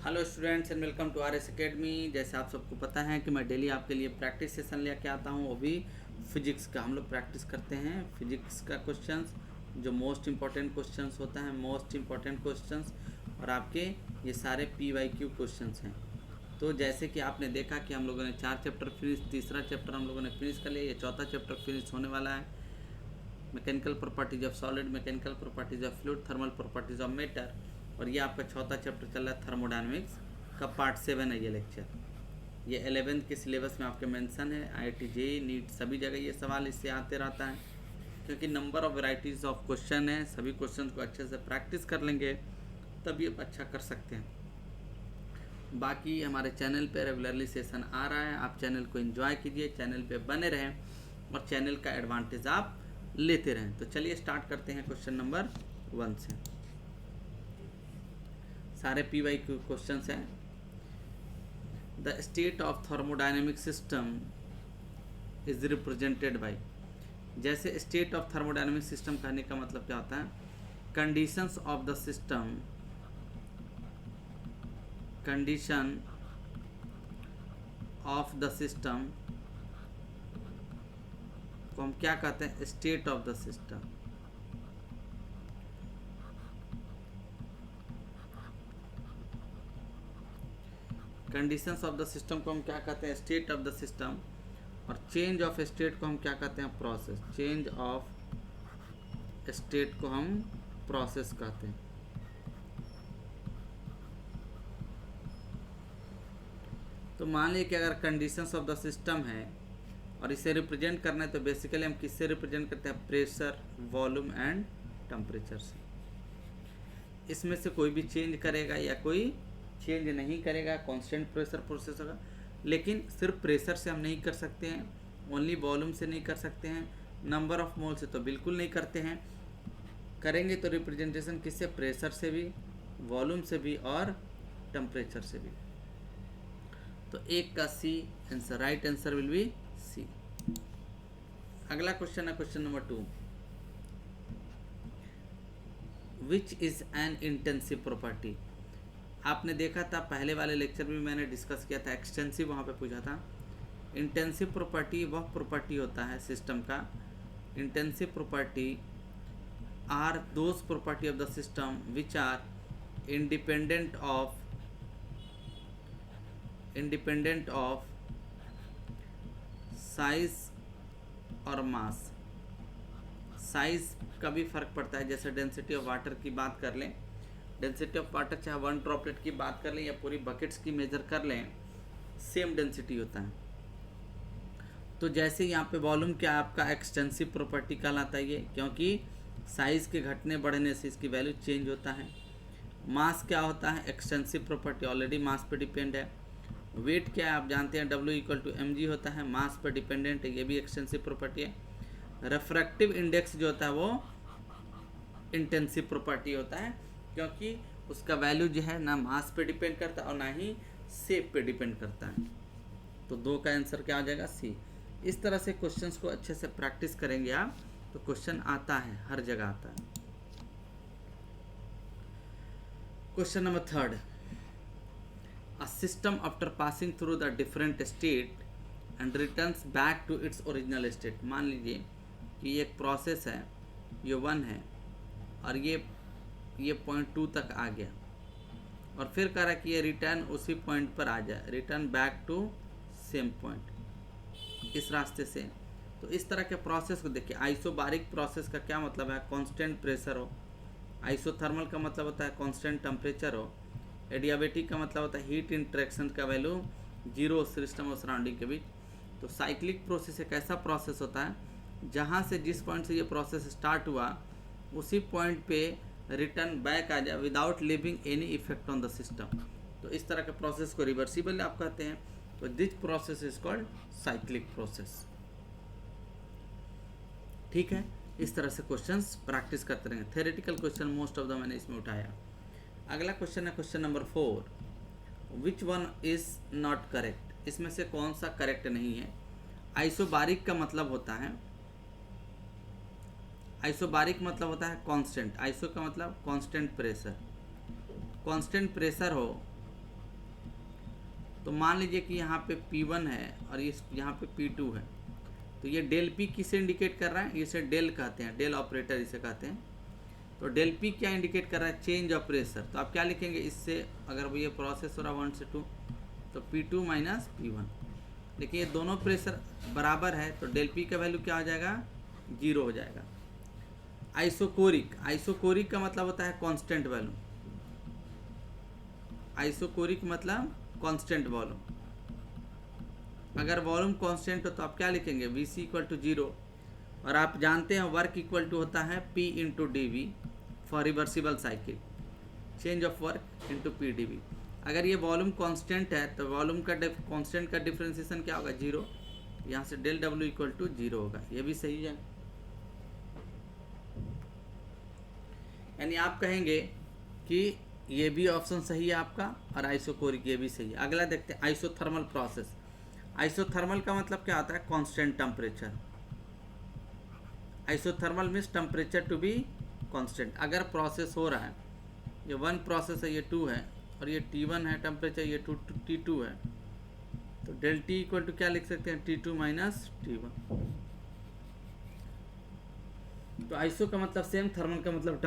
Hello students and welcome to R S academy. जैसे आप सबको पता है कि मैं डेली आपके लिए प्रैक्टिस सेशन लेके आता हूँ, वो भी फिजिक्स का। हम लोग प्रैक्टिस करते हैं फिजिक्स का क्वेश्चंस, जो मोस्ट इम्पॉर्टेंट क्वेश्चंस होता है, मोस्ट इम्पॉर्टेंट क्वेश्चंस, और आपके ये सारे PYQ क्वेश्चंस हैं। तो जैसे कि आपने देखा कि हम लोगों ने 4 चैप्टर फिनिश, तीसरा चैप्टर हम लोगों ने फिनिश कर लिया, ये चौथा चैप्टर फिनिश होने वाला है। Mechanical properties of solid, mechanical properties of fluid, thermal properties of matter, और ये आपका चौथा चैप्टर चल रहा है थर्मोडायनेमिक्स का पार्ट 7 है ये लेक्चर। ये 11th के सिलेबस में आपके मेंशन है। IIT JEE नीट सभी जगह ये सवाल इससे आते रहता है, क्योंकि number of varieties of question है। सभी क्वेश्चन को अच्छे से प्रैक्टिस कर लेंगे तब ये अच्छा कर सकते हैं। बाकी हमारे चैनल पे रेगुलरली सेशन आ रहा है, आप चैनल को एंजॉय कीजिए, चैनल पे बने रहें और चैनल का एडवांटेज आप लेते रहें। तो चलिए स्टार्ट करते हैं क्वेश्चन नंबर 1 से। सारे PYQ क्वेश्चंस हैं। The state of thermodynamic system is represented by. जैसे स्टेट ऑफ थर्मोडायनेमिक सिस्टम कहने का मतलब क्या होता है? Conditions of the system, condition of the system को हम क्या कहते हैं? State of the system. Conditions of the system को हम क्या कहते हैं? State of the system. और चेंज ऑफ स्टेट को हम क्या कहते हैं? प्रोसेस। चेंज ऑफ स्टेट को हम प्रोसेस कहते हैं। तो मान लीजिए कि अगर कंडीशंस ऑफ द सिस्टम है और इसे रिप्रेजेंट करना है, तो बेसिकली हम किससे रिप्रेजेंट करते हैं? प्रेशर, वॉल्यूम एंड टेम्परेचर से। इसमें से कोई भी चेंज करेगा या कोई चेंज नहीं करेगा, कांस्टेंट प्रेशर प्रोसेस होगा। लेकिन सिर्फ प्रेशर से हम नहीं कर सकते हैं, ओनली वॉल्यूम से नहीं कर सकते हैं, नंबर ऑफ मोल से तो बिल्कुल नहीं करते हैं। करेंगे तो रिप्रेजेंटेशन किससे? प्रेशर से भी, वॉल्यूम से भी और टेम्परेचर से भी। तो एक का C answer, right answer will be C. अगला क्वेश्चन है question number 2। Which is an intensive property. आपने देखा था पहले वाले लेक्चर में मैंने डिस्कस किया था, एक्सटेंसिव वहाँ पे पूछा था। इंटेंसिव प्रॉपर्टी वह प्रॉपर्टी होता है सिस्टम का। Intensive property are those property of the system which are independent of size और मास। साइज का भी फर्क पड़ता है। जैसे डेंसिटी ऑफ वाटर की बात कर लें, डेंसिटी ऑफ वाटर चाहे 1 ड्रॉपलेट की बात कर लें या पूरी बकेट्स की मेजर कर लें, सेम डेंसिटी होता है। तो जैसे यहाँ पे वॉल्यूम क्या आपका एक्सटेंसिव प्रॉपर्टी कहलाता है ये, क्योंकि साइज़ के घटने बढ़ने से इसकी वैल्यू चेंज होता है। मास क्या होता है? एक्सटेंसिव प्रॉपर्टी, ऑलरेडी मास पे डिपेंड है। वेट क्या है आप जानते हैं? W=mg होता है, मास पर डिपेंडेंट है, ये भी एक्सटेंसिव प्रॉपर्टी है। रिफ्रैक्टिव इंडेक्स जो होता है वो इंटेंसिव प्रॉपर्टी होता है, क्योंकि उसका वैल्यू जो है ना मास पे डिपेंड करता है और ना ही शेप पे डिपेंड करता है। तो 2 का आंसर क्या हो जाएगा? सी। इस तरह से क्वेश्चंस को अच्छे से प्रैक्टिस करेंगे आप तो क्वेश्चन आता है, हर जगह आता है। Question number 3। A system after passing through the different state and returns back to its original state। मान लीजिए कि एक प्रोसेस है, ये 1 है और ये पॉइंट 2 तक आ गया और फिर कह रहा कि ये रिटर्न उसी पॉइंट पर आ जाए, return back to same point, इस रास्ते से। तो इस तरह के प्रोसेस को देखिए। आइसोबारिक प्रोसेस का क्या मतलब है? कांस्टेंट प्रेशर हो। आइसोथर्मल का मतलब होता है कांस्टेंट टेम्परेचर हो। एडियाबेटिक का मतलब होता है हीट इंटरेक्शन का वैल्यू 0 सिस्टम और सराउंडिंग के बीच। तो साइक्लिक प्रोसेस एक ऐसा प्रोसेस होता है जहाँ से जिस पॉइंट से ये प्रोसेस स्टार्ट हुआ उसी पॉइंट पे रिटर्न बैक आ जाए without leaving any effect on the system. तो इस तरह के प्रोसेस को रिवर्सिबल आप कहते हैं। तो this process is called cyclic process. ठीक है, इस तरह से क्वेश्चंस प्रैक्टिस करते रहेंगे। Theoretical question most of the मैंने इसमें उठाया। अगला क्वेश्चन है question number 4। Which one is not correct. इसमें से कौन सा करेक्ट नहीं है? आइसोबारिक का मतलब होता है, आइसोबारिक मतलब होता है कांस्टेंट। आइसो का मतलब कांस्टेंट प्रेशर। कांस्टेंट प्रेशर हो तो मान लीजिए कि यहाँ पे P1 है और इस यहाँ पे P2 है, तो ये डेल P किसे इंडिकेट कर रहा है? इसे डेल कहते हैं, डेल ऑपरेटर इसे कहते हैं। तो डेल P क्या इंडिकेट कर रहा है? Change of pressure. तो आप क्या लिखेंगे इससे, अगर ये प्रोसेस हो रहा 1 से 2 तो P2 माइनस P1, लेकिन ये दोनों प्रेशर बराबर है तो डेल P का वैल्यू क्या हो जाएगा? 0 हो जाएगा। आइसोकोरिक, आइसोकोरिक का मतलब होता है कांस्टेंट वॉल्यूम। आइसोकोरिक मतलब कांस्टेंट वॉल्यूम। अगर वॉल्यूम कांस्टेंट हो तो आप क्या लिखेंगे? Vc equal to 0। और आप जानते हैं वर्क इक्वल टू होता है P into D for reversible cycle, change of work into PdV। अगर ये वॉल्यूम कांस्टेंट है तो वॉल्यूम का कांस्टेंट का डिफरेंशिएशन क्या होगा? 0। यहाँ से डेल W इक्वल टू 0 होगा। ये भी सही है, यानी आप कहेंगे कि ये भी ऑप्शन सही है आपका और आइसोकोरिक ये भी सही है। अगला देखते हैं आइसोथर्मल प्रोसेस। आइसोथर्मल का मतलब क्या होता है? Constant temperature. Isothermal means temperature to be constant. अगर प्रोसेस हो रहा है, ये 1 प्रोसेस है, ये 2 है, और ये T1 है टेम्परेचर, ये T2 है, तो डेल T इक्वल टू क्या लिख सकते हैं? T2 minus T1। तो आइसो का मतलब सेम, थर्मल का मतलब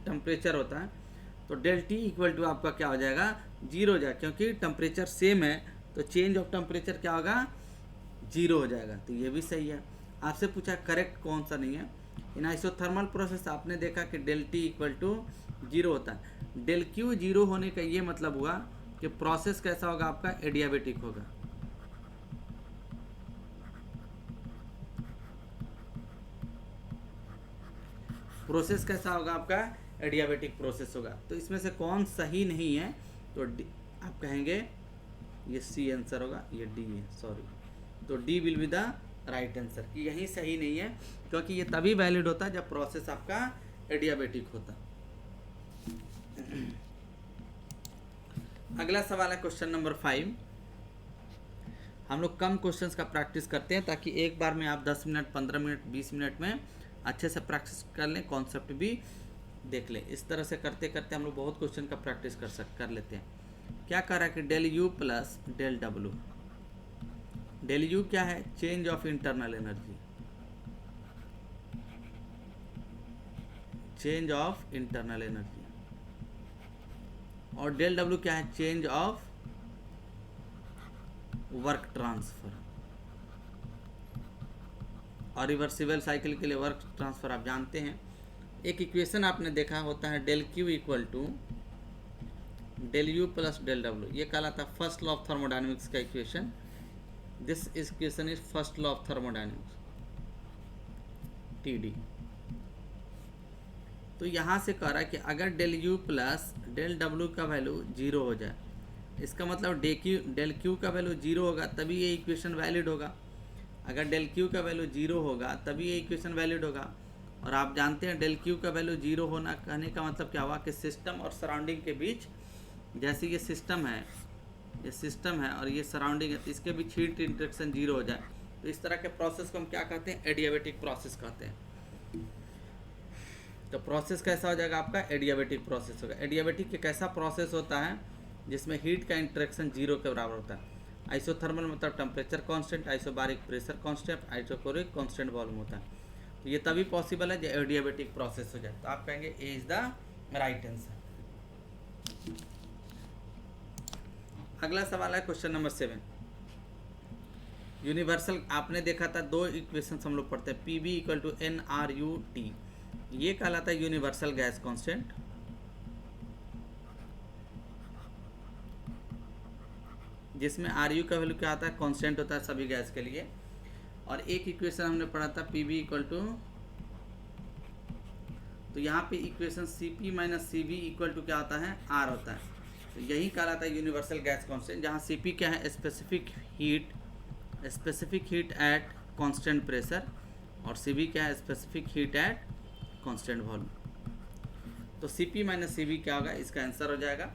टेम्परेचर होता है। तो डेल T इक्वल टू आपका क्या हो जाएगा? 0 हो जाएगा, क्योंकि टेम्परेचर सेम है तो चेंज ऑफ टेम्परेचर क्या होगा? 0 हो जाएगा। तो ये भी सही है। आपसे पूछा करेक्ट कौन सा नहीं है। इन आइसोथर्मल प्रोसेस आपने देखा कि डेल T इक्वल टू 0 होता है। डेल Q 0 होने का ये मतलब हुआ कि प्रोसेस कैसा होगा आपका? एडियाबेटिक होगा। प्रोसेस कैसा होगा आपका? एडियाबेटिक प्रोसेस होगा। तो इसमें से कौन सही नहीं है? तो आप कहेंगे ये C आंसर होगा, ये D है, सॉरी। तो D will be the right answer, कि यही सही नहीं है, क्योंकि ये तभी वैलिड होता है जब प्रोसेस आपका एडियाबेटिक होता। अगला सवाल है क्वेश्चन नंबर 5। हम लोग कम क्वेश्चंस का प्रैक्टिस करते हैं ताकि एक बार में आप 10 मिनट, 15 मिनट, 20 मिनट में अच्छे से प्रैक्टिस कर लें, कॉन्सेप्ट भी देख लें। इस तरह से करते करते हम लोग बहुत क्वेश्चन का प्रैक्टिस कर लेते हैं। क्या कह रहा है कि del U plus del W। Del U क्या है? Change of internal energy, change of internal energy. और डेल W क्या है? Change of work transfer. और रिवर्सिबल साइकिल के लिए वर्क ट्रांसफर आप जानते हैं। एक इक्वेशन आपने देखा होता है del Q equal to del U plus del W। ये कहलाता है फर्स्ट लॉ ऑफ थर्मोडायनेमिक्स का equation. This equation is first law of thermodynamics, TD। तो यहाँ से कह रहा है कि अगर del U plus del W का वैल्यू 0 हो जाए, इसका मतलब डेल Q का वैल्यू 0 होगा तभी ये इक्वेशन वैलिड होगा। अगर डेल Q का वैल्यू 0 होगा तभी ये इक्वेशन वैलिड होगा। और आप जानते हैं डेल Q का वैल्यू 0 होना कहने का मतलब क्या हुआ कि सिस्टम और सराउंडिंग के बीच, जैसे ये सिस्टम है और ये सराउंडिंग है, तो इसके बीच हीट इंटरेक्शन 0 हो जाए, तो इस तरह के प्रोसेस को हम क्या कहते हैं? एडियाबेटिक प्रोसेस कहते हैं। तो प्रोसेस कैसा हो जाएगा आपका? एडियाबेटिक प्रोसेस होगा। एडियाबेटिक एक ऐसा प्रोसेस होता है जिसमें हीट का इंटरेक्शन 0 के बराबर होता है। आइसोथर्मल मतलब temperature constant, isobaric pressure constant, isochoric constant volume होता है। तो ये तभी पॉसिबल है जब एडियाबेटिक प्रोसेस हो जाए। तो आप कहेंगे ए इज द राइट आंसर। अगला सवाल है क्वेश्चन नंबर 7। यूनिवर्सल आपने देखा था, 2 इक्वेशन हम लोग पढ़ते हैं, PV इक्वल टू nRuT। ये कहलाता है यूनिवर्सल गैस कांस्टेंट। जिसमें RU का वैल्यू क्या आता है? कांस्टेंट होता है सभी गैस के लिए। और एक इक्वेशन हमने पढ़ा था PV इक्वल टू, तो यहाँ पे equation CP minus CV equal to क्या होता है? R होता है। तो यही कहलाता है यूनिवर्सल गैस कांस्टेंट, जहाँ CP क्या है? Specific heat at constant pressure, और CV क्या है? Specific heat at constant volume. तो CP माइनस CV क्या होगा? इसका आंसर हो जाएगा।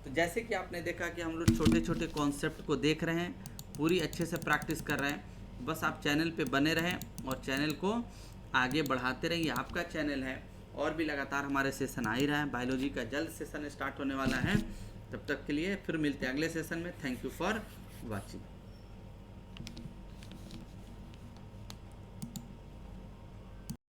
तो जैसे कि आपने देखा कि हम लोग छोटे छोटे कॉन्सेप्ट को देख रहे हैं, पूरी अच्छे से प्रैक्टिस कर रहे हैं। बस आप चैनल पे बने रहें और चैनल को आगे बढ़ाते रहिए। आपका चैनल है, और भी लगातार हमारे सेशन आ ही रहा है। बायोलॉजी का जल्द सेशन स्टार्ट होने वाला है, तब तक के लिए फिर मिलते हैं अगले सेशन में। Thank you for watching.